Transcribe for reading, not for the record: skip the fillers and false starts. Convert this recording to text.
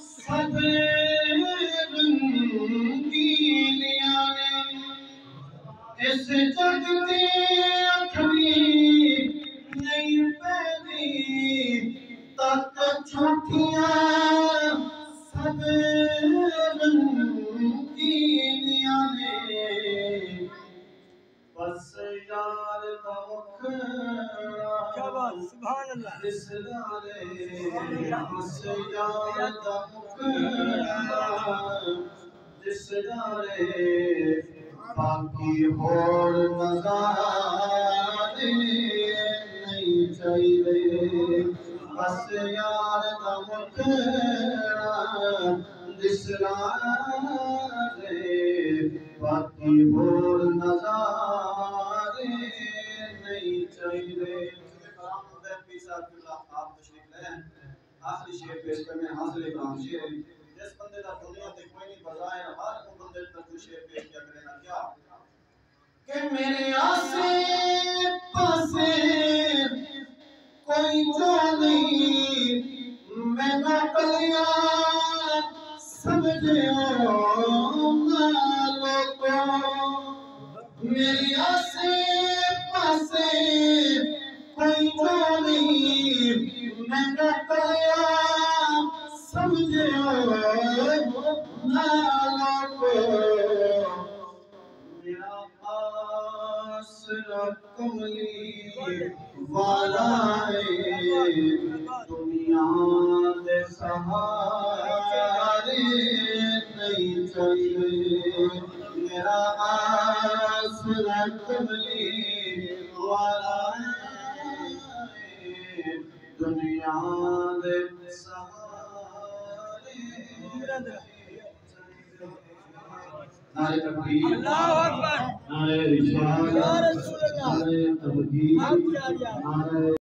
سب رنگینیاں نے اس جگ دے اکھری نہیں پیدی تک چھوٹیاں سب رنگینیاں نے بس یار دا مکھڑا سبحان اللہ دسدارے بس یار دا مکھڑا دسدارے باقی ہور نظارے نہیں چاہیے بس یار دا مکھڑا دسدارے باقی ہور نظارے نہیں چاہیے آپ تشریف لیں آخری شعر پیش کرنے حاصل اکرام شعر جس بندے دا دنیا تے کوئی نہیں بظاہر ہر وہ بندے تک کوئی شعر پیش کیا کرے گا کیا کہ میرے آسے پاسے کوئی جو نہیں میں نہ کلیاں سمجھے میری آسے پاسے کوئی جو نہیں میں نہ کلیا سمجھے میرا آسرا کملی والا ہے دنیا دے سہارے نہیں چاہیے میرا آسرا کملی والا ہے دنیا دے سہارے نعرہ تکبیر اللہ اکبر نعرہ رسالت یا رسول اللہ نعرہ تحقیق آپ کیا جائے نعرہ